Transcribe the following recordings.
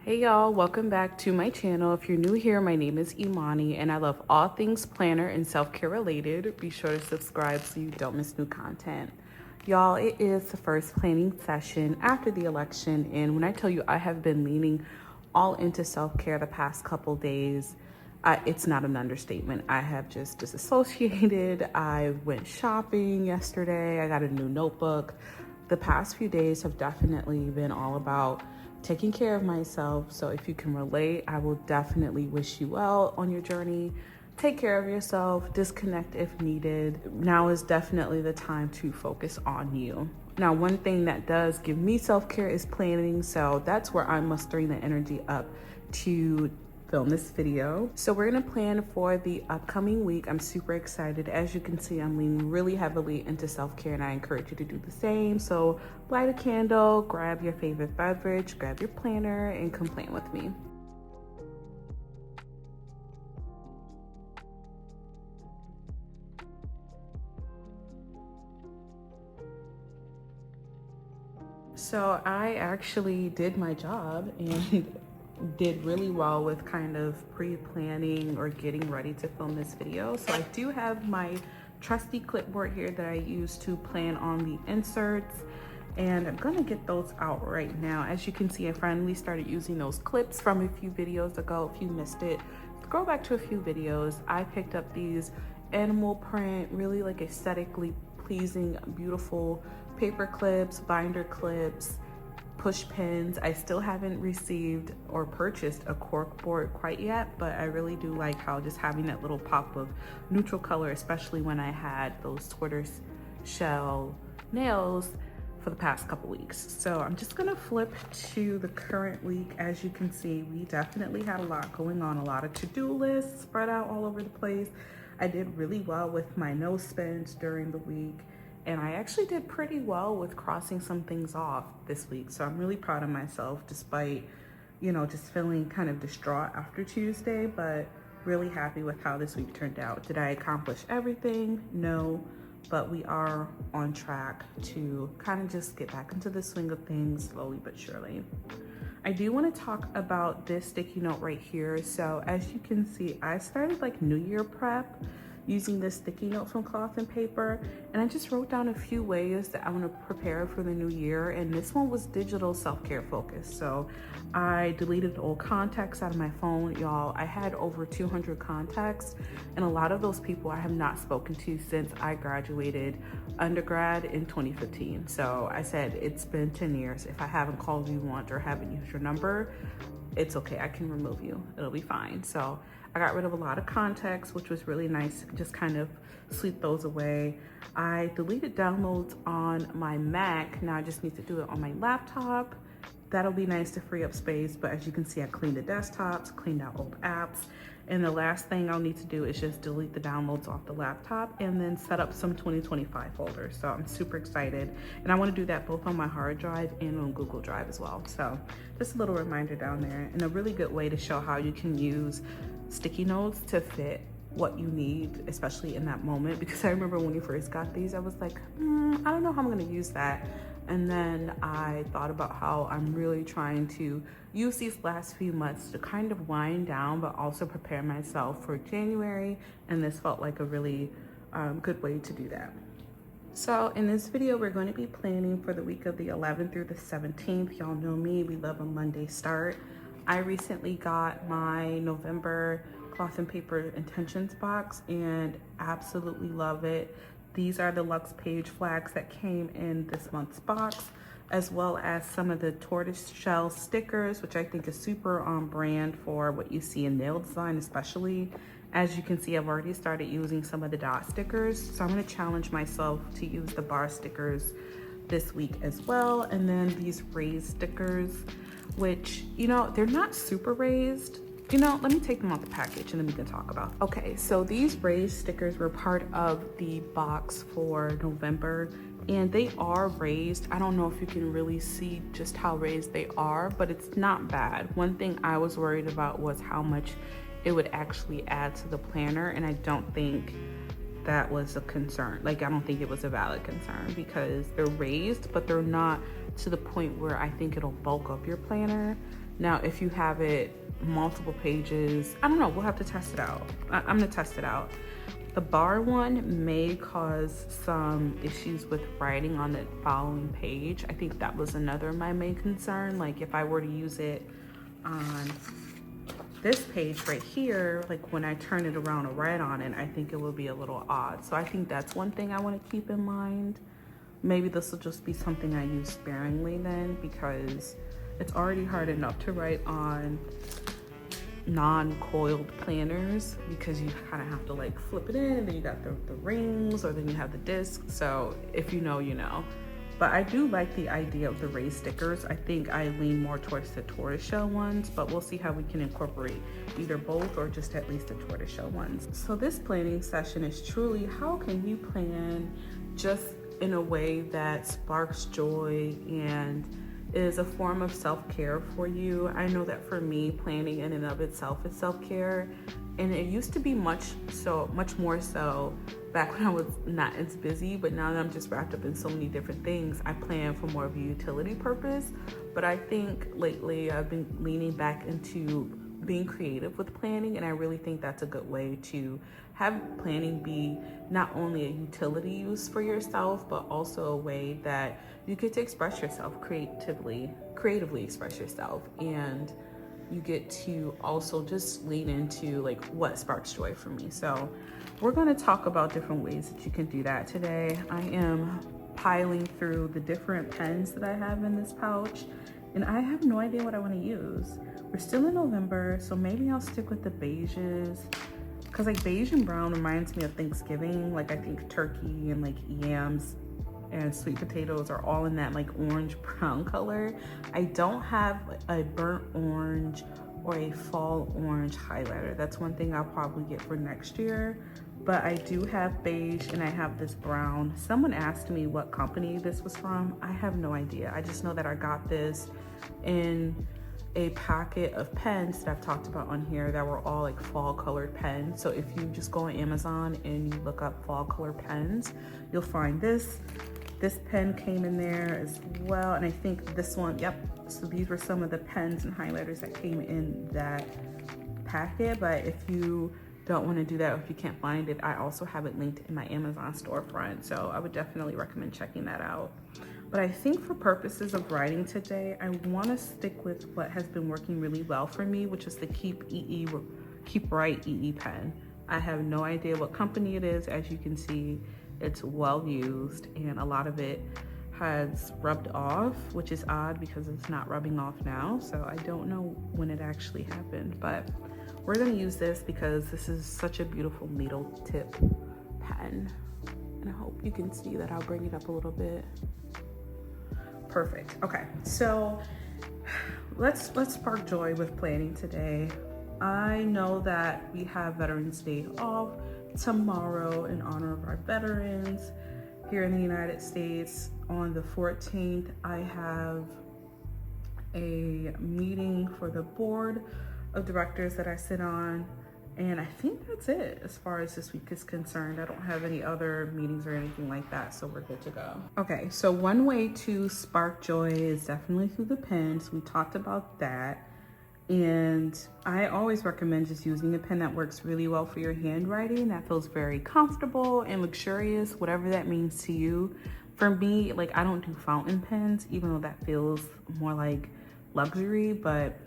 Hey y'all, welcome back to my channel. If you're new here, my name is Imani and I love all things planner and self-care related. Be sure to subscribe so you don't miss new content. Y'all, it is the first planning session after the election, and when I tell you I have been leaning all into self-care the past couple days, it's not an understatement. I have just disassociated. I went shopping yesterday. I got a new notebook. The past few days have definitely been all about taking care of myself. So if you can relate, I will definitely wish you well on your journey. Take care of yourself, disconnect if needed. Now is definitely the time to focus on you. Now, one thing that does give me self-care is planning. So that's where I'm mustering the energy up to film this video. So we're gonna plan for the upcoming week. I'm super excited. As you can see, I'm leaning really heavily into self-care and I encourage you to do the same. So light a candle, grab your favorite beverage, grab your planner, and come plan with me. So I actually did my job and did really well with kind of pre-planning or getting ready to film this video. So I do have my trusty clipboard here that I use to plan on the inserts, and I'm gonna get those out right now. As you can see, I finally started using those clips from a few videos ago. If you missed it, scroll back to a few videos. I picked up these animal print, really like aesthetically pleasing, beautiful paper clips, binder clips, push pins. I still haven't received or purchased a cork board quite yet, but I really do like how just having that little pop of neutral color, especially when I had those tortoise shell nails for the past couple weeks. So I'm just gonna flip to the current week. As you can see, we definitely had a lot going on, a lot of to-do lists spread out all over the place. I did really well with my no spends during the week, and I actually did pretty well with crossing some things off this week. So I'm really proud of myself despite, just feeling kind of distraught after Tuesday, but really happy with how this week turned out. Did I accomplish everything? No, but we are on track to kind of just get back into the swing of things slowly but surely. I do want to talk about this sticky note right here. So as you can see, I started like New Year prep using this sticky note from Cloth and Paper, and I just wrote down a few ways that I want to prepare for the new year, and this one was digital self-care focused. So I deleted old contacts out of my phone. Y'all, I had over 200 contacts, and a lot of those people I have not spoken to since I graduated undergrad in 2015. So I said, it's been 10 years. If I haven't called you once or haven't used your number, it's okay, I can remove you, it'll be fine. So I got rid of a lot of contacts, which was really nice, just kind of sweep those away. I deleted downloads on my Mac. Now I just need to do it on my laptop. That'll be nice to free up space, but as you can see, I cleaned the desktops, cleaned out old apps, and the last thing I'll need to do is just delete the downloads off the laptop and then set up some 2025 folders. So I'm super excited, and I want to do that both on my hard drive and on Google Drive as well. So just a little reminder down there, and a really good way to show how you can use sticky notes to fit what you need, especially in that moment. Because I remember when you first got these, I was like, I don't know how I'm gonna use that. And then I thought about how I'm really trying to use these last few months to kind of wind down, but also prepare myself for January. And this felt like a really good way to do that. So in this video, we're going to be planning for the week of the 11th through the 17th. Y'all know me, we love a Monday start. I recently got my November Cloth and Paper intentions box and absolutely love it. These are the Luxe page flags that came in this month's box, as well as some of the tortoise shell stickers, which I think is super on brand for what you see in nail design, especially. As you can see, I've already started using some of the dot stickers, so I'm gonna challenge myself to use the bar stickers this week as well. And then these raised stickers, which, they're not super raised. Let me take them off the package and then we can talk about. Okay, so these raised stickers were part of the box for November, and they are raised. I don't know if you can really see just how raised they are, but it's not bad. One thing I was worried about was how much it would actually add to the planner, and I don't think that was a concern. Like, I don't think it was a valid concern because they're raised, but they're not to the point where I think it'll bulk up your planner. Now, if you have it multiple pages, I don't know, we'll have to test it out. I'm gonna test it out. The bar one may cause some issues with writing on the following page. I think that was another of my main concern. Like if I were to use it on this page right here, like when I turn it around and write on it, I think it will be a little odd. So I think that's one thing I want to keep in mind. Maybe this will just be something I use sparingly then, because it's already hard enough to write on non-coiled planners because you kind of have to like flip it in, and then you got the rings, or then you have the disc. So if you know, you know. But I do like the idea of the raised stickers. I think I lean more towards the tortoiseshell ones, but we'll see how we can incorporate either both or just at least the tortoiseshell ones. So this planning session is truly, how can you plan just in a way that sparks joy and is a form of self-care for you. I know that for me, planning in and of itself is self-care, and it used to be much more so back when I was not as busy, but now that I'm just wrapped up in so many different things, I plan for more of a utility purpose. But I think lately I've been leaning back into being creative with planning, and I really think that's a good way to have planning be not only a utility use for yourself, but also a way that you get to express yourself creatively express yourself, and you get to also just lean into like what sparks joy for me. So we're going to talk about different ways that you can do that today. I am piling through the different pens that I have in this pouch, and I have no idea what I want to use. We're still in November, so maybe I'll stick with the beiges, because like beige and brown reminds me of Thanksgiving. Like I think turkey and like yams and sweet potatoes are all in that like orange brown color. I don't have a burnt orange or a fall orange highlighter. That's one thing I'll probably get for next year. But I do have beige and I have this brown. Someone asked me what company this was from. I have no idea. I just know that I got this in a packet of pens that I've talked about on here that were all like fall colored pens. So if you just go on Amazon and you look up fall color pens, you'll find this. This pen came in there as well, and I think this one, yep. So these were some of the pens and highlighters that came in that packet. But if you don't want to do that, or if you can't find it, I also have it linked in my Amazon storefront. So I would definitely recommend checking that out. But I think for purposes of writing today, I want to stick with what has been working really well for me, which is the Keep Write EE pen. I have no idea what company it is. As you can see, it's well used, and a lot of it has rubbed off, which is odd because it's not rubbing off now. So I don't know when it actually happened, but we're gonna use this because this is such a beautiful needle tip pen. And I hope you can see that. I'll bring it up a little bit. Perfect. Okay, so let's spark joy with planning today. I know that we have Veterans Day off tomorrow in honor of our veterans here in the United States. On the 14th, I have a meeting for the board of directors that I sit on, and I think that's it as far as this week is concerned. I don't have any other meetings or anything like that, so we're good to go. Okay, so one way to spark joy is definitely through the pens. We talked about that. And I always recommend just using a pen that works really well for your handwriting, that feels very comfortable and luxurious, whatever that means to you. For me, like I don't do fountain pens, even though that feels more like luxury, but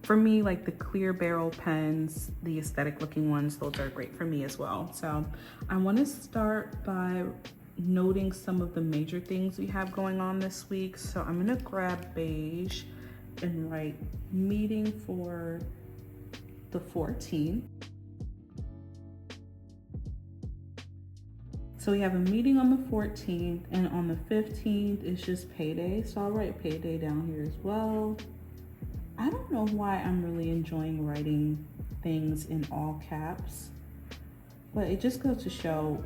for me, like the clear barrel pens, the aesthetic looking ones, those are great for me as well. So I want to start by noting some of the major things we have going on this week. So I'm gonna grab beige and write meeting for the 14th. So we have a meeting on the 14th, and on the 15th is just payday. So I'll write payday down here as well. I don't know why I'm really enjoying writing things in all caps, but it just goes to show,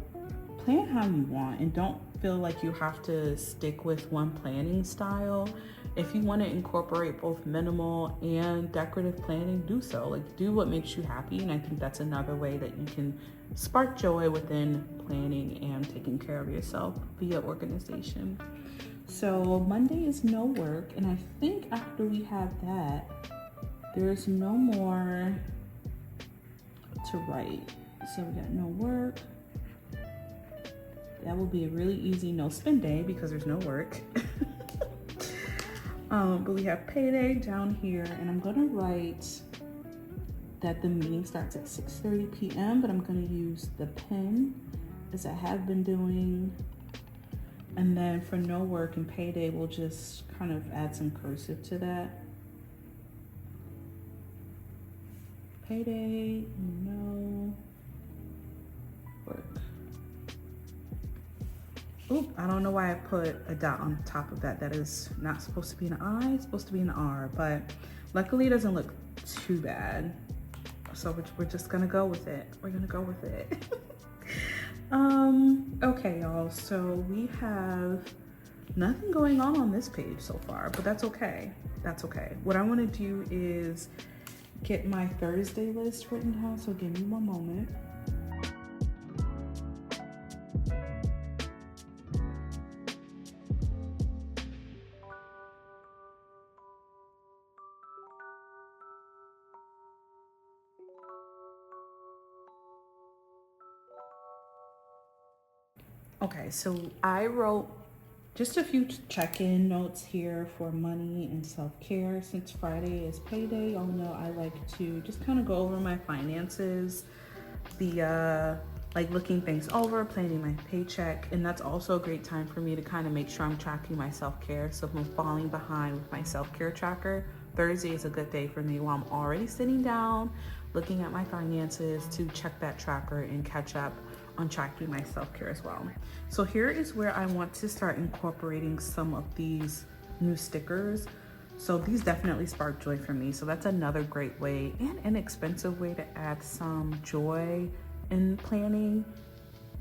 plan how you want and don't feel like you have to stick with one planning style. If you want to incorporate both minimal and decorative planning, do so. Like, do what makes you happy, and I think that's another way that you can spark joy within planning and taking care of yourself via organization. So Monday is no work, and I think after we have that, there's no more to write. So we got no work. That will be a really easy no spend day because there's no work. But we have payday down here, and I'm gonna write that the meeting starts at 6:30 p.m., but I'm gonna use the pen as I have been doing. And then for no work and payday, we'll just kind of add some cursive to that. Payday, no work. Oop, I don't know why I put a dot on top of that. That is not supposed to be an I, it's supposed to be an R, but luckily it doesn't look too bad. So we're just gonna go with it. We're gonna go with it. Okay, y'all, so we have nothing going on this page so far, but that's okay. That's okay. What I wanna do is get my Thursday list written down, so give me one moment. Okay, so I wrote just a few check-in notes here for money and self-care. Since Friday is payday, y'all know I like to just kind of go over my finances, like looking things over, planning my paycheck, and that's also a great time for me to kind of make sure I'm tracking my self-care. So if I'm falling behind with my self-care tracker, Thursday is a good day for me while I'm already sitting down, looking at my finances to check that tracker and catch up on tracking my self-care as well. So here is where I want to start incorporating some of these new stickers. So these definitely spark joy for me. So that's another great way and inexpensive way to add some joy in planning.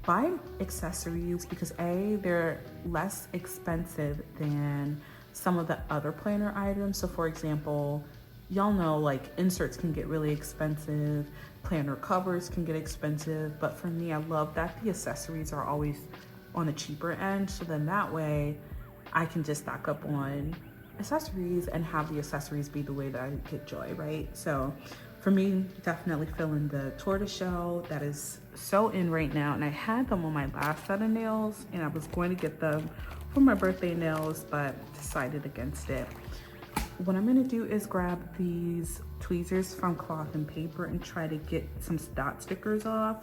Buy accessories because A, they're less expensive than some of the other planner items. So for example, y'all know like inserts can get really expensive, planner covers can get expensive, but for me, I love that the accessories are always on the cheaper end. So then that way I can just stock up on accessories and have the accessories be the way that I get joy, right? So for me, definitely feeling the tortoiseshell that is so in right now. And I had them on my last set of nails and I was going to get them for my birthday nails, but decided against it. What I'm gonna do is grab these tweezers from Cloth and Paper and try to get some dot stickers off.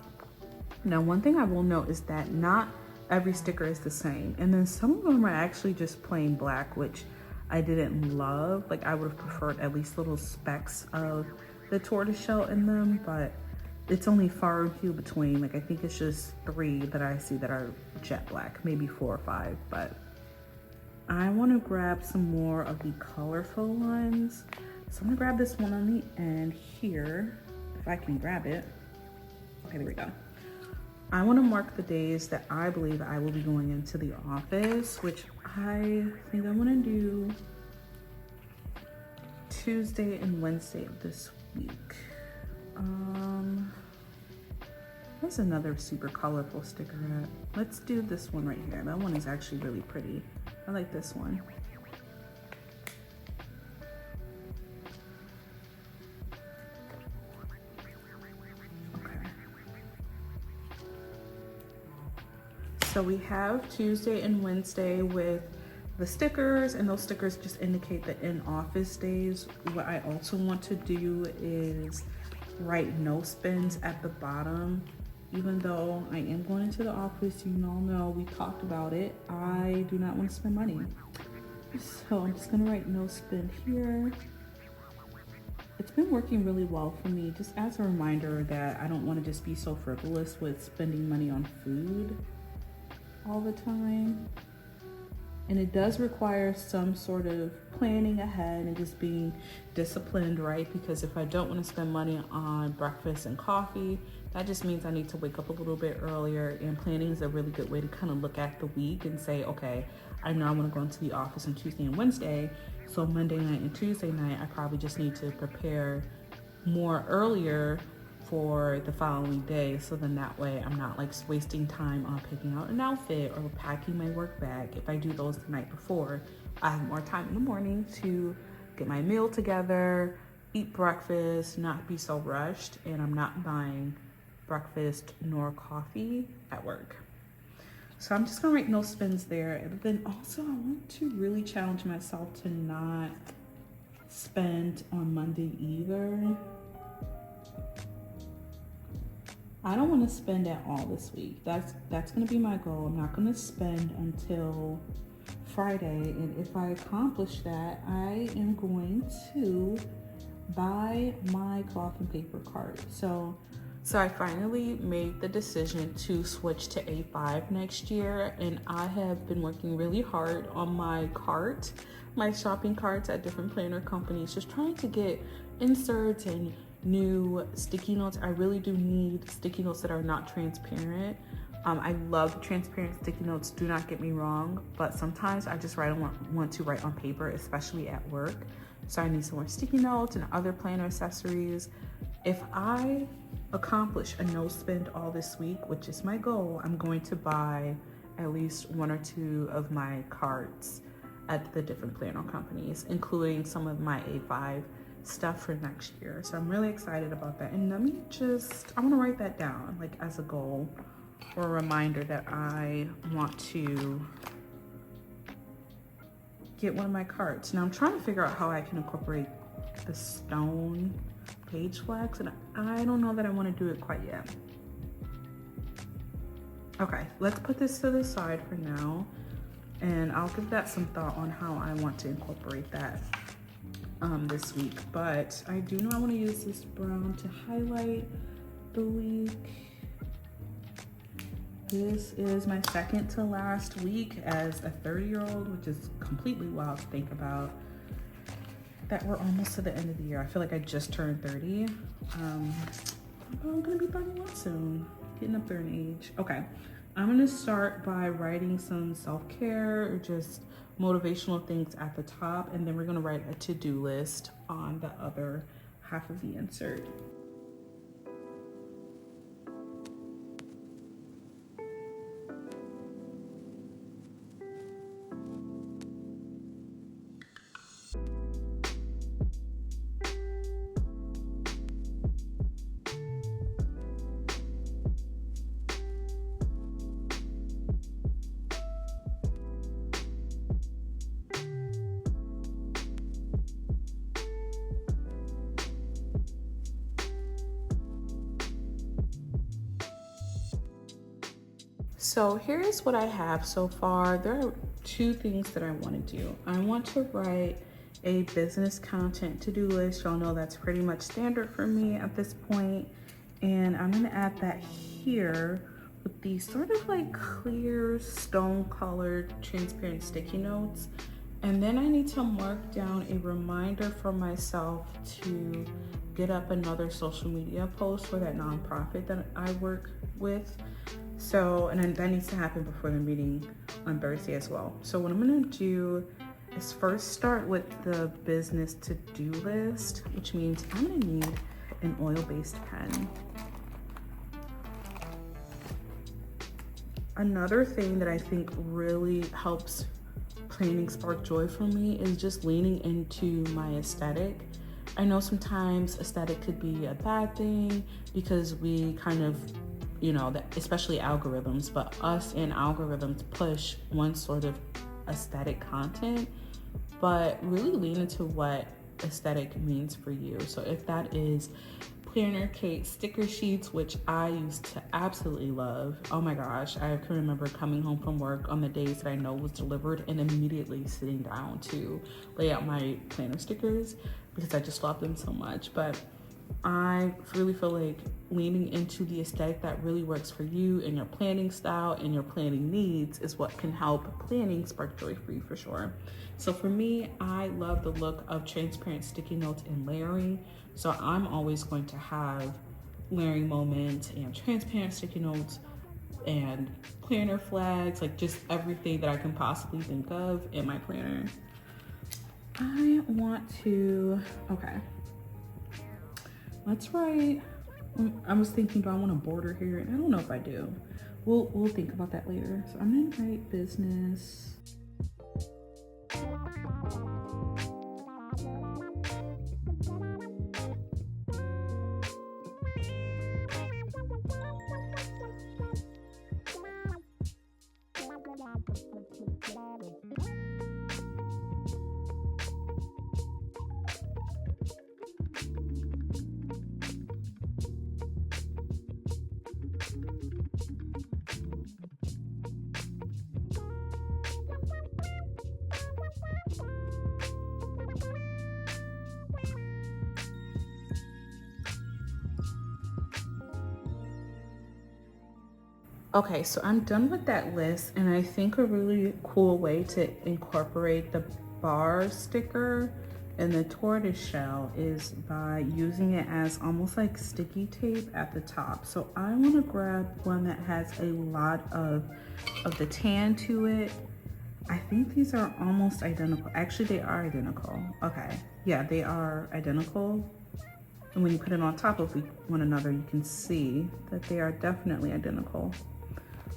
Now, one thing I will note is that not every sticker is the same. And then some of them are actually just plain black, which I didn't love. Like I would have preferred at least little specks of the tortoiseshell in them, but it's only far and few between. Like I think it's just 3 that I see that are jet black, maybe 4 or 5, but I want to grab some more of the colorful ones. So I'm gonna grab this one on the end here, if I can grab it. Okay, there we go. I want to mark the days that I believe I will be going into the office, which I think I want to do Tuesday and Wednesday of this week. Where's another super colorful sticker at? Let's do this one right here. That one is actually really pretty. I like this one. Okay. So we have Tuesday and Wednesday with the stickers, and those stickers just indicate the in-office days. What I also want to do is write no spends at the bottom. Even though I am going into the office, you all know we talked about it, I do not want to spend money. So I'm just gonna write no spend here. It's been working really well for me, just as a reminder that I don't want to just be so frivolous with spending money on food all the time. And it does require some sort of planning ahead and just being disciplined, right? Because if I don't want to spend money on breakfast and coffee, that just means I need to wake up a little bit earlier. And planning is a really good way to kind of look at the week and say, okay, I know I want to go into the office on Tuesday and Wednesday. So Monday night and Tuesday night, I probably just need to prepare more earlier for the following day, so then that way I'm not like wasting time on picking out an outfit or packing my work bag. If I do those the night before, I have more time in the morning to get my meal together, eat breakfast, not be so rushed, and I'm not buying breakfast nor coffee at work. So I'm just gonna write no spends there. And then also I want to really challenge myself to not spend on Monday either. I don't want to spend at all this week. That's gonna be my goal. I'm not gonna spend until Friday, and if I accomplish that, I am going to buy my cloth and paper cart. So I finally made the decision to switch to A5 next year, and I have been working really hard on my cart, my shopping carts at different planner companies, just trying to get inserts and new sticky notes. I really do need sticky notes that are not transparent. I love transparent sticky notes, do not get me wrong, but sometimes I just want to write on paper, especially at work. So I need some more sticky notes and other planner accessories. If I accomplish a no spend all this week, which is my goal, I'm going to buy at least 1 or 2 of my carts at the different planner companies, including some of my A5 stuff for next year. So I'm really excited about that. And I want to write that down like as a goal or a reminder that I want to get one of my carts. Now I'm trying to figure out how I can incorporate the stone page flex, and I don't know that I want to do it quite yet. Okay, let's put this to the side for now, and I'll give that some thought on how I want to incorporate that this week. But I do know I want to use this brown to highlight the week. This is my second to last week as a 30-year-old, which is completely wild to think about. That we're almost to the end of the year. I feel like I just turned 30. I'm gonna be 31 soon, getting up there in age. Okay, I'm gonna start by writing some self-care or just motivational things at the top, and then we're gonna write a to-do list on the other half of the insert. So here's what I have so far. There are 2 things that I want to do. I want to write a business content to-do list. Y'all know that's pretty much standard for me at this point. And I'm gonna add that here with these sort of like clear stone colored transparent sticky notes. And then I need to mark down a reminder for myself to get up another social media post for that nonprofit that I work with. So, and then that needs to happen before the meeting on Thursday as well. So what I'm gonna do is first start with the business to-do list, which means I'm gonna need an oil-based pen. Another thing that I think really helps planning spark joy for me is just leaning into my aesthetic. I know sometimes aesthetic could be a bad thing because we kind of, especially algorithms, but us and algorithms push one sort of aesthetic content, but really lean into what aesthetic means for you. So if that is planner cake sticker sheets, which I used to absolutely love. Oh my gosh, I can remember coming home from work on the days that I know was delivered and immediately sitting down to lay out my planner stickers because I just love them so much. But I really feel like leaning into the aesthetic that really works for you and your planning style and your planning needs is what can help planning spark joy for you for sure. So for me, I love the look of transparent sticky notes and layering. So I'm always going to have layering moments and transparent sticky notes and planner flags, like just everything that I can possibly think of in my planner. Okay. Let's write, I was thinking, do I want a border here? And I don't know if I do. We'll think about that later. So I'm gonna write business. Okay, so I'm done with that list, and I think a really cool way to incorporate the bar sticker and the tortoise shell is by using it as almost like sticky tape at the top. So I want to grab one that has a lot of the tan to it. I think these are almost identical. Actually, they are identical. Okay, yeah, they are identical. And when you put it on top of one another, you can see that they are definitely identical.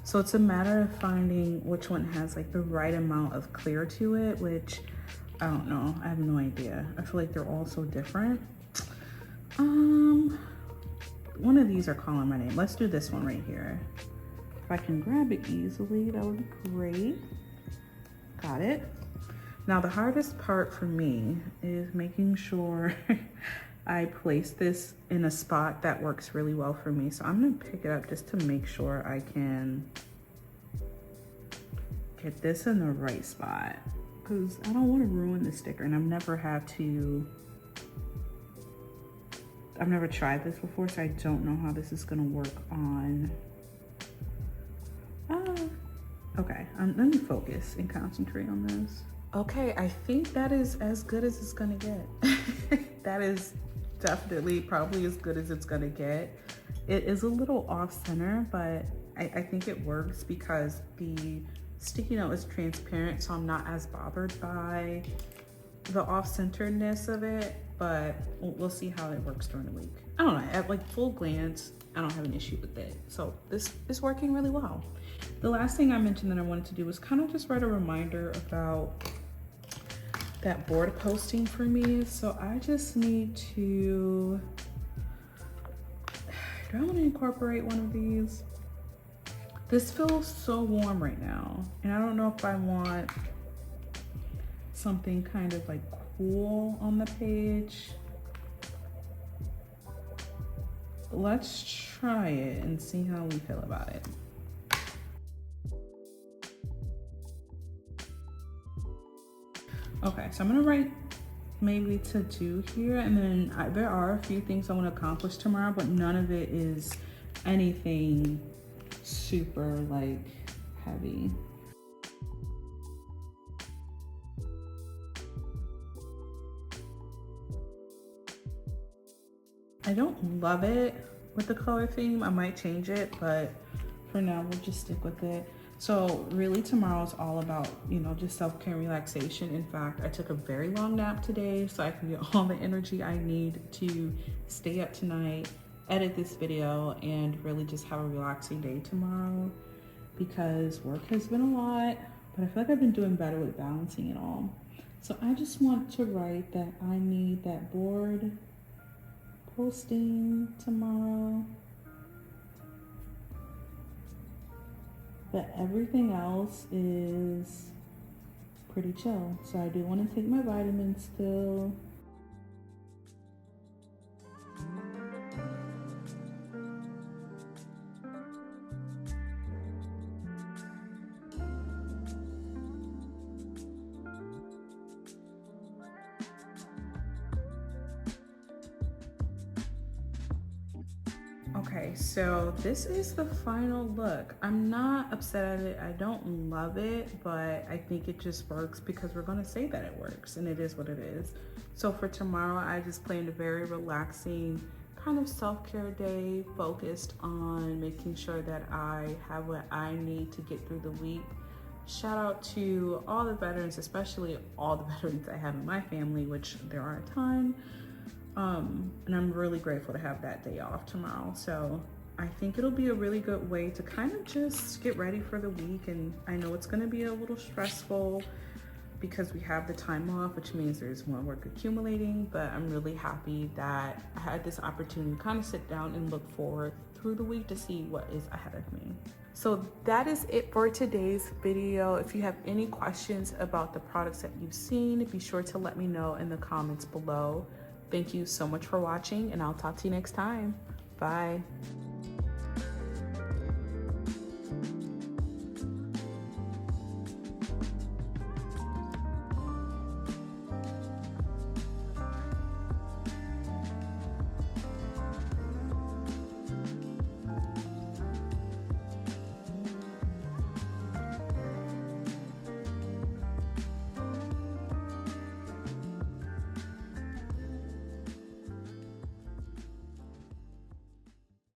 So it's a matter of finding which one has like the right amount of clear to it, which I don't know, I have no idea. I feel like they're all so different. One of these are calling my name. Let's do this one right here. If I can grab it easily, that would be great. Got it. Now the hardest part for me is making sure I place this in a spot that works really well for me. So I'm gonna pick it up just to make sure I can get this in the right spot, because I don't want to ruin the sticker, and I've never tried this before, so I don't know how this is gonna work on. Okay, let me focus and concentrate on this. Okay, I think that is as good as it's gonna get. That is definitely probably as good as it's gonna get. It is a little off center, but I think it works because the sticky note is transparent, so I'm not as bothered by the off-centeredness of it, but we'll see how it works during the week. I don't know, at like full glance, I don't have an issue with it. So this is working really well. The last thing I mentioned that I wanted to do was kind of just write a reminder about that board posting for me. So I just need to, do I want to incorporate one of these? This feels so warm right now, and I don't know if I want something kind of like cool on the page. Let's try it and see how we feel about it. Okay, so I'm gonna write maybe to do here, and then there are a few things I want to accomplish tomorrow, but none of it is anything super like heavy. I don't love it with the color theme. I might change it, but for now we'll just stick with it. So really tomorrow is all about, you know, just self-care and relaxation. In fact, I took a very long nap today so I can get all the energy I need to stay up tonight, edit this video, and really just have a relaxing day tomorrow, because work has been a lot, but I feel like I've been doing better with balancing it all. So I just want to write that I need that board posting tomorrow, but everything else is pretty chill. So I do want to take my vitamins still. Okay, so this is the final look. I'm not upset at it. I don't love it, but I think it just works because we're gonna say that it works, and it is what it is. So for tomorrow, I just planned a very relaxing kind of self-care day focused on making sure that I have what I need to get through the week. Shout out to all the veterans, especially all the veterans I have in my family, which there are a ton. And I'm really grateful to have that day off tomorrow. So I think it'll be a really good way to kind of just get ready for the week. And I know it's gonna be a little stressful because we have the time off, which means there's more work accumulating, but I'm really happy that I had this opportunity to kind of sit down and look forward through the week to see what is ahead of me. So that is it for today's video. If you have any questions about the products that you've seen, be sure to let me know in the comments below. Thank you so much for watching, and I'll talk to you next time. Bye.